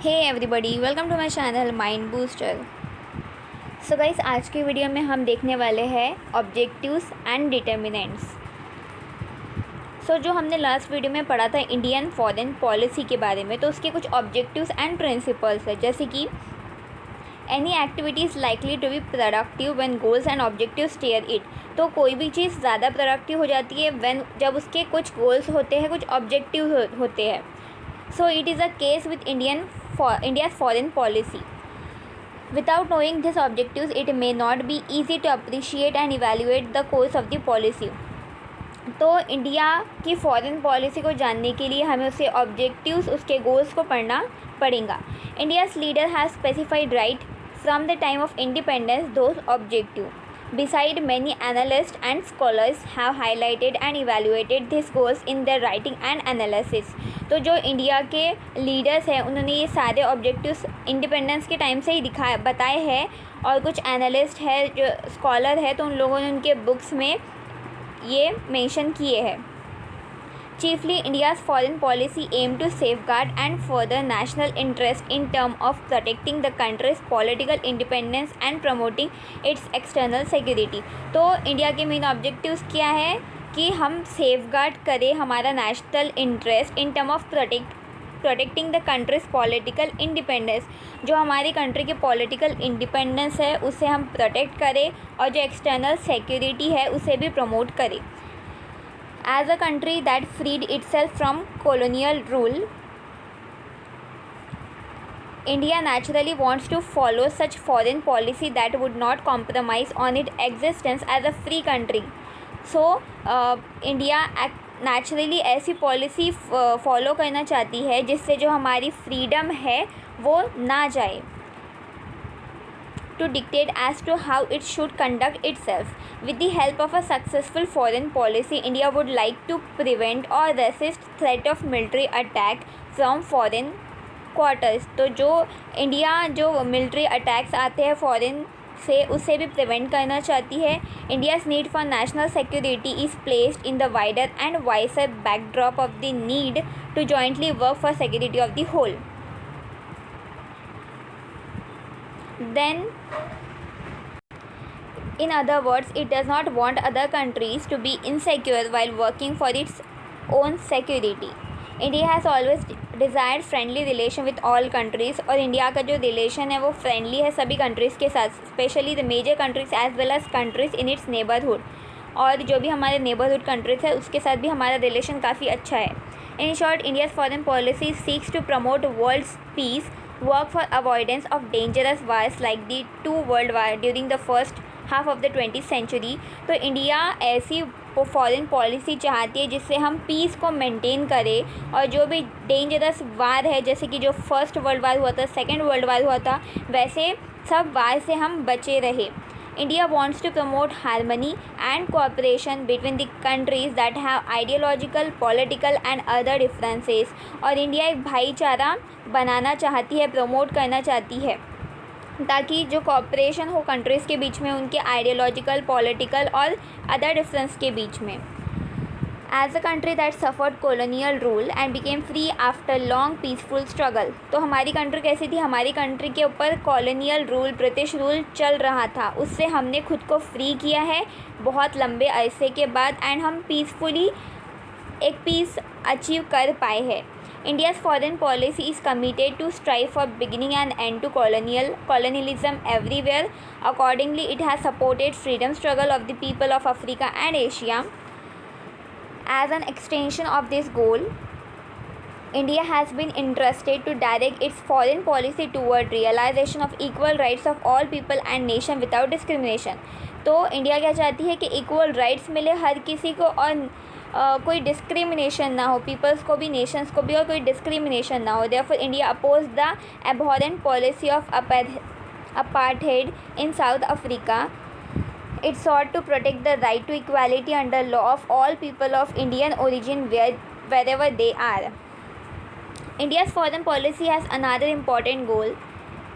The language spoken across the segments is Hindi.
Hey everybody, welcome to my channel Mind Booster. So guys, आज की वीडियो में हम देखने वाले हैं ऑब्जेक्टिव्स एंड डिटर्मिनेंट्स। सो जो हमने लास्ट वीडियो में पढ़ा था इंडियन फॉरेन पॉलिसी के बारे में, तो उसके कुछ ऑब्जेक्टिव्स एंड प्रिंसिपल्स है, जैसे कि any activity is likely to be productive when goals and objective steer it. तो कोई भी चीज़ ज़्यादा प्रोडक्टिव हो जाती है जब उसके कुछ गोल्स होते हैं, कुछ ऑब्जेक्टिव होते हैं। So it is a case with India's foreign policy. Without knowing these objectives, it may not be easy to appreciate and evaluate the course of the policy. तो इंडिया की फॉरेन पॉलिसी को जानने के लिए हमें उसके ऑब्जेक्टिव्स, उसके गोल्स को पढ़ना पड़ेगा। India's leader have specified right from the time of independence those objective. Beside, many analysts and scholars have highlighted and evaluated these goals in their writing and analysis. तो जो इंडिया के लीडर्स हैं उन्होंने ये सारे ऑब्जेक्टिव्स इंडिपेंडेंस के टाइम से ही बताए हैं, और कुछ एनालिस्ट है, जो स्कॉलर है, तो उन लोगों ने उनके बुक्स में ये मेंशन किए हैं। Chiefly, India's foreign policy aimed to safeguard and further national interest in terms of protecting the country's political independence and promoting its external security. तो इंडिया के मेन ऑब्जेक्टिव्स क्या है कि हम सेफगार्ड करें हमारा national interest in term of protecting the countries political independence. जो हमारी कंट्री के पॉलिटिकल इंडिपेंडेंस है उसे हम प्रोटेक्ट करें, और जो एक्सटर्नल सिक्योरिटी है उसे भी प्रमोट करें। As a country that freed itself from colonial rule, India naturally wants to follow such foreign policy that would not compromise on its existence as a free country. So, India naturally ऐसी पॉलिसी फॉलो करना चाहती है जिससे जो हमारी फ्रीडम है वो ना जाए, to dictate as to how it should conduct itself. With the help of a successful foreign policy, India would like to prevent or resist threat of military attack from foreign quarters. तो जो इंडिया जो मिलिट्री अटैक्स आते हैं फॉरेन से, उससे भी प्रिवेंट करना चाहती है। India's need for national security is placed in the wider and wiser backdrop of the need to jointly work for security of the whole. Then, in other words, it does not want other countries to be insecure while working for its own security. India has always desired friendly relation with all countries, और इंडिया का जो रिलेशन है वो फ्रेंडली है सभी कंट्रीज़ के साथ, specially the major countries as well as countries in its neighbourhood. और जो भी हमारे नेबरहुड कंट्रीज़ है उसके साथ भी हमारा रिलेशन काफ़ी अच्छा है। In short, India's foreign policy seeks to promote world's peace, work for avoidance of dangerous wars like the two world war during the first half of the 20th century. तो इंडिया ऐसी फॉरेन पॉलिसी चाहती है जिससे हम पीस को मेंटेन करें, और जो भी डेंजरस वार है, जैसे कि जो फर्स्ट वर्ल्ड वार हुआ था, सेकेंड वर्ल्ड वार हुआ था, वैसे सब वार से हम बचे रहे। India wants to promote harmony and cooperation between the countries that have ideological, political and other differences. और इंडिया एक भाईचारा बनाना चाहती है, प्रमोट करना चाहती है, ताकि जो कॉपरेशन हो कंट्रीज़ के बीच में, उनके आइडियोलॉजिकल, पॉलिटिकल और अदर डिफरेंस के बीच में। As a country that suffered colonial rule and became free after long peaceful struggle. तो हमारी कंट्री कैसी थी? हमारी कंट्री के ऊपर कॉलोनियल रूल, ब्रिटिश रूल चल रहा था, उससे हमने खुद को फ्री किया है बहुत लंबे अरसे के बाद, एंड हम पीसफुली एक पीस अचीव कर पाए हैं। India's foreign policy is committed to strive for beginning and end to colonialism everywhere. Accordingly, it has supported freedom struggle of the people of Africa and Asia. As an extension of this goal, India has been interested to direct its foreign policy toward realization of equal rights of all people and nation without discrimination. तो इंडिया क्या चाहती है कि इक्वल राइट्स मिले हर किसी को, और कोई डिस्क्रिमिनेशन ना हो, पीपल्स को भी, नेशंस को भी, और कोई डिस्क्रिमिनेशन ना हो। Therefore, India opposed the abhorrent policy of apartheid in South Africa. It sought to protect the right to equality under law of all people of Indian origin wherever they are. India's foreign policy has another important goal,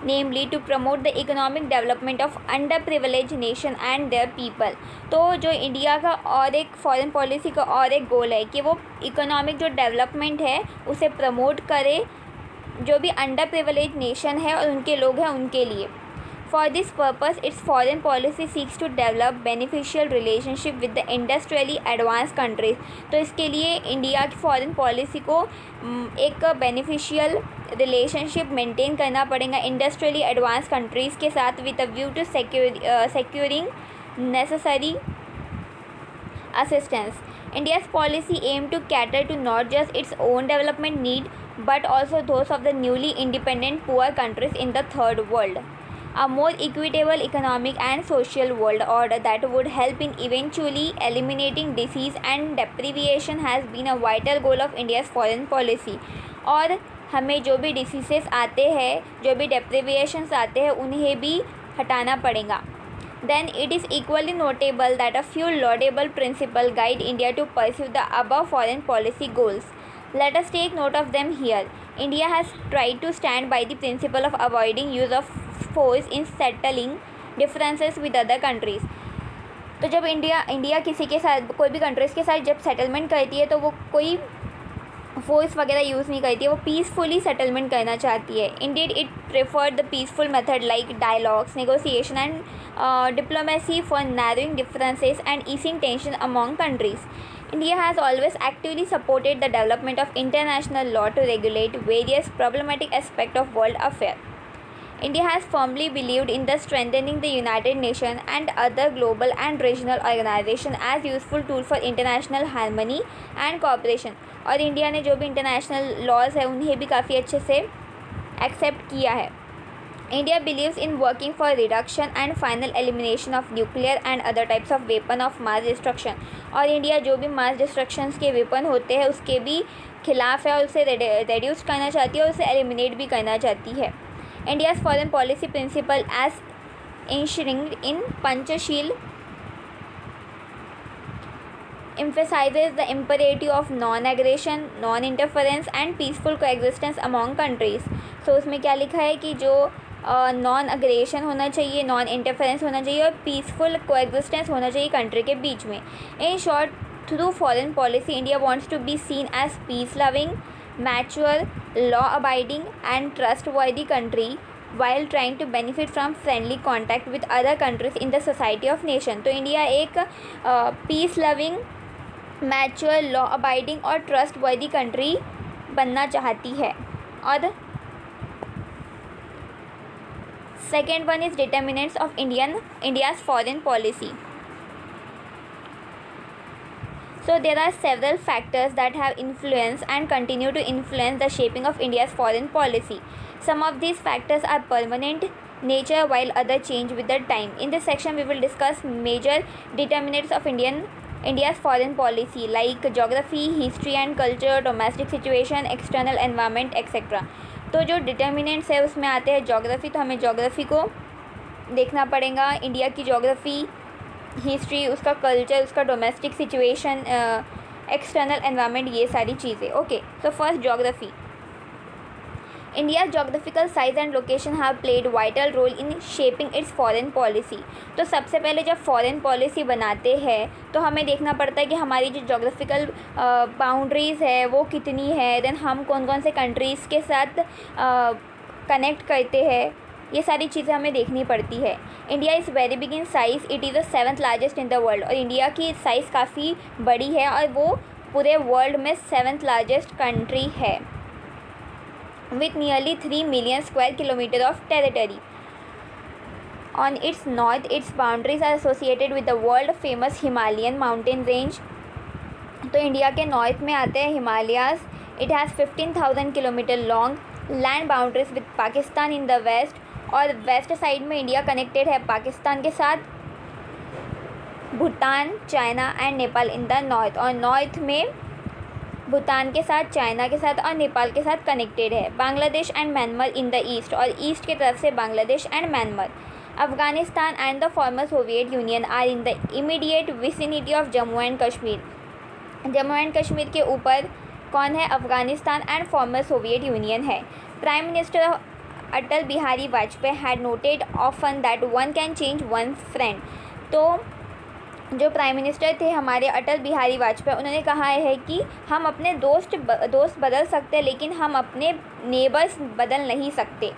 namely to promote the economic development of underprivileged nation and their people. तो जो इंडिया का और एक फॉरेन पॉलिसी का और एक गोल है कि वो इकोनॉमिक जो डेवलपमेंट है उसे प्रमोट करे जो भी अंडर प्रिविलेज नेशन है और उनके लोग हैं उनके लिए। For this purpose its foreign policy seeks to develop beneficial relationship with the industrially advance countries. तो इसके लिए इंडिया की फॉरेन पॉलिसी को एक बेनिफिशियल रिलेशनशिप मेंटेन करना पड़ेगा इंडस्ट्रियली एडवांस कंट्रीज़ के साथ with a view to securing necessary assistance. India's policy aimed to cater to not just its own development need but also those of the newly independent poor countries in the third world. A more equitable economic and social world order that would help in eventually eliminating disease and deprivation has been a vital goal of India's foreign policy. और हमें जो भी डिसीजेस आते हैं, जो भी deprivations आते हैं, उन्हें भी हटाना पड़ेगा. Then it is equally notable that a few laudable principles guide India to pursue the above foreign policy goals. Let us take note of them here. India has tried to stand by the principle of avoiding use of force in settling differences with other countries. तो जब इंडिया किसी के साथ, कोई भी कंट्रीज़ के साथ जब सेटलमेंट करती है तो वो कोई फोर्स वगैरह यूज़ नहीं करती है, वो पीसफुली सेटलमेंट करना चाहती है. Indeed it preferred the peaceful method like dialogues, negotiation and diplomacy for narrowing differences and easing tension among countries. India has always actively supported the development of international law to regulate various problematic aspects of world affairs. India has firmly believed in the strengthening the United Nations and other global and regional organizations as useful tool for international harmony and cooperation. और इंडिया ने जो भी इंटरनेशनल लॉज है उन्हें भी काफ़ी अच्छे से एक्सेप्ट किया है. India believes in working for reduction and final elimination of nuclear and other types of weapon of mass destruction. और इंडिया जो भी मास डिस्ट्रक्शंस के वेपन होते हैं उसके भी खिलाफ है और उसे रेड्यूस करना चाहती है और उसे एलिमिनेट भी करना चाहती है. India's foreign policy principle as enshrined in Panchashil emphasizes the imperative of non-aggression, non-interference and peaceful coexistence among countries. So उसमें क्या लिखा है कि जो नॉन अग्रेशन होना चाहिए, नॉन इंटरफेरेंस होना चाहिए और पीसफुल कोएग्जिस्टेंस होना चाहिए कंट्री के बीच में. In short, through foreign policy India wants to be seen as peace loving, mature, law abiding and trustworthy country while trying to benefit from friendly contact with other countries in the society of nation. तो इंडिया एक piece loving, mature, law abiding और ट्रस्टवर्दी कंट्री बनना चाहती है. और second one is determinants of India's foreign policy. So there are several factors that have influenced and continue to influence the shaping of India's foreign policy. Some of these factors are permanent nature while others change with the time. In this section we will discuss major determinants of India's foreign policy like geography, history and culture, domestic situation, external environment etc. तो जो डिटर्मिनेंट्स है उसमें आते हैं जोग्राफ़ी. तो हमें जोग्राफ़ी को देखना पड़ेगा, इंडिया की जोग्राफ़ी, हिस्ट्री, उसका कल्चर, उसका डोमेस्टिक सिचुएशन, एक्सटर्नल एनवायरनमेंट, ये सारी चीज़ें. ओके, तो first geography. India's geographical size and location have played vital role in shaping its foreign policy. तो सबसे पहले जब फॉरेन पॉलिसी बनाते हैं तो हमें देखना पड़ता है कि हमारी जो जोग्राफिकल बाउंड्रीज़ है वो कितनी है, देन हम कौन कौन से कंट्रीज़ के साथ कनेक्ट करते हैं, ये सारी चीज़ें हमें देखनी पड़ती है. India is very big in size, it is the 7th largest in the world. और इंडिया की साइज़ काफ़ी बड़ी है और वो पूरे वर्ल्ड में 7th लार्जेस्ट कंट्री है with nearly 3 million square kilometers of territory. On its north, its boundaries are associated with the world famous Himalayan mountain range. तो इंडिया के नॉर्थ में आते हैं Himalayas. It has 15,000 kilometre long land boundaries with Pakistan in the west. और वेस्ट साइड में इंडिया कनेक्टेड है पाकिस्तान के साथ, Bhutan, China and Nepal in the north. और नॉर्थ में भूटान के साथ, चाइना के साथ और नेपाल के साथ कनेक्टेड है. Bangladesh and Myanmar in the east. और ईस्ट की तरफ से Bangladesh and Myanmar. Afghanistan and the former Soviet Union are in the immediate vicinity of Jammu and Kashmir. Jammu and Kashmir के ऊपर कौन है? Afghanistan and former Soviet Union है. Prime minister Atal Bihari Vajpayee had noted often that one can change one friend. तो जो प्राइम मिनिस्टर थे हमारे अटल बिहारी वाजपेयी, उन्होंने कहा है कि हम अपने दोस्त बदल सकते हैं लेकिन हम अपने नेबर्स बदल नहीं सकते।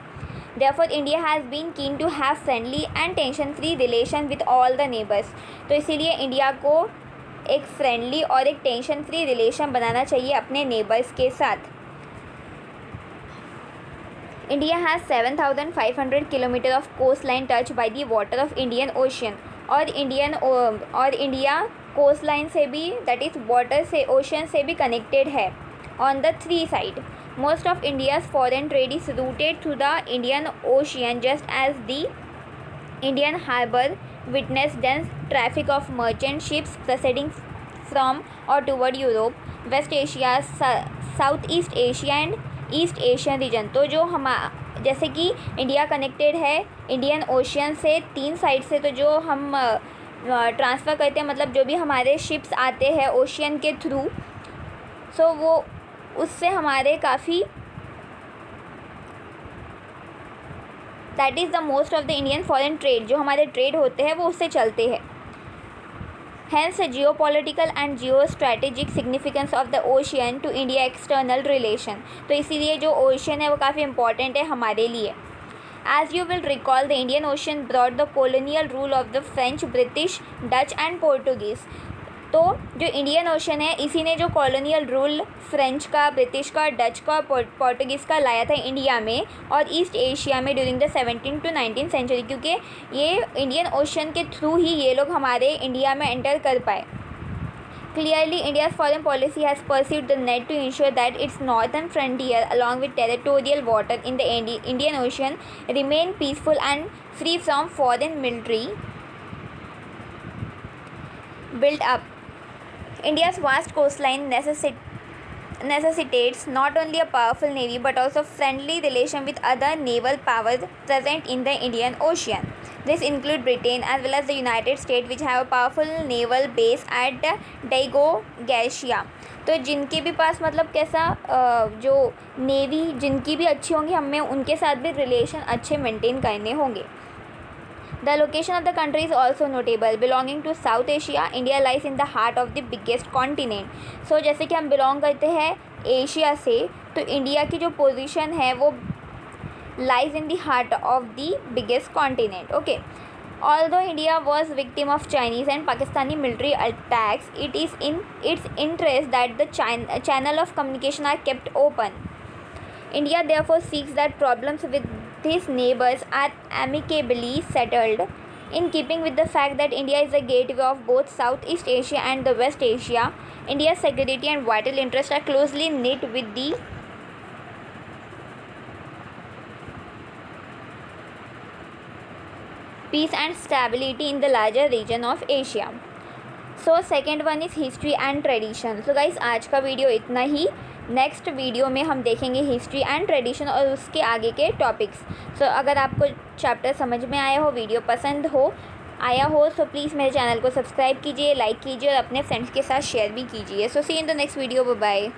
Therefore, India has been keen to have friendly and tension-free relation with all the neighbors. तो इसीलिए इंडिया को एक फ्रेंडली और एक टेंशन फ्री रिलेशन बनाना चाहिए अपने नेबर्स के साथ। India has 7,500 kilometre of coast line touch by the water of Indian Ocean. और इंडिया कोस्ट लाइन से भी, दैट इज़ वाटर से, ओशन से भी कनेक्टेड है on the 3 side. Most of India's foreign trade is routed through the Indian Ocean, just as the Indian harbour witnessed dense traffic of merchant ships proceeding from or toward Europe, West Asia, Southeast Asia and East Asian region। तो जो जैसे कि इंडिया कनेक्टेड है इंडियन ओशियन से 3 साइड से, तो जो हम ट्रांसफ़र करते हैं, मतलब जो भी हमारे शिप्स आते हैं ओशियन के थ्रू, सो वो उससे हमारे काफ़ी, that is the most of the Indian foreign trade, जो हमारे ट्रेड होते हैं वो उससे चलते हैं। Hence geo political and geo strategic significance of the ocean to India external relation. तो इसीलिए जो ओशियन है वो काफ़ी इंपॉर्टेंट है हमारे लिए। As you will recall, the Indian Ocean brought the colonial rule of the French, British, Dutch and Portuguese। तो जो इंडियन ओशन है इसी ने जो कॉलोनियल रूल फ्रेंच का, ब्रिटिश का, डच का और पोर्टुगीज़ का लाया था इंडिया में और ईस्ट एशिया में during the 17th to 19th century, क्योंकि ये इंडियन ओशन के थ्रू ही ये लोग हमारे इंडिया में एंटर कर पाए। Clearly, India's foreign policy has pursued the net to ensure that its northern frontier, along with territorial water in the Indian Ocean, remain peaceful and free from foreign military build-up. India's vast coastline necessitates not only a powerful navy but also friendly relation with other naval powers present in the Indian Ocean. This include Britain as well as the United States, which have a powerful naval base at Diego Garcia। तो जिनके भी पास मतलब कैसा जो नेवी जिनकी भी अच्छी होंगी, हमें उनके साथ भी रिलेशन अच्छे मेंटेन करने होंगे। The location of the country is also notable. Belonging to South Asia, India lies in the heart of the biggest continent. So जैसे कि हम बिलोंग करते हैं एशिया से, तो इंडिया की जो पोजीशन है वो lies in the heart of the biggest continent. Okay. Although India was victim of Chinese and Pakistani military attacks, it is in its interest that the channel of communication are kept open. India therefore seeks that problems with his neighbors are amicably settled. In keeping with the fact that India is the gateway of both Southeast Asia and the West Asia, India's security and vital interests are closely knit with the peace and stability in the larger region of Asia. So second one is history and tradition. So guys, आज का वीडियो इतना ही। नेक्स्ट वीडियो में हम देखेंगे हिस्ट्री एंड ट्रेडिशन और उसके आगे के टॉपिक्स। सो अगर आपको चैप्टर समझ में आया हो, वीडियो पसंद आया हो, सो प्लीज़ मेरे चैनल को सब्सक्राइब कीजिए, लाइक कीजिए और अपने फ्रेंड्स के साथ शेयर भी कीजिए। So see in the next video, bye bye.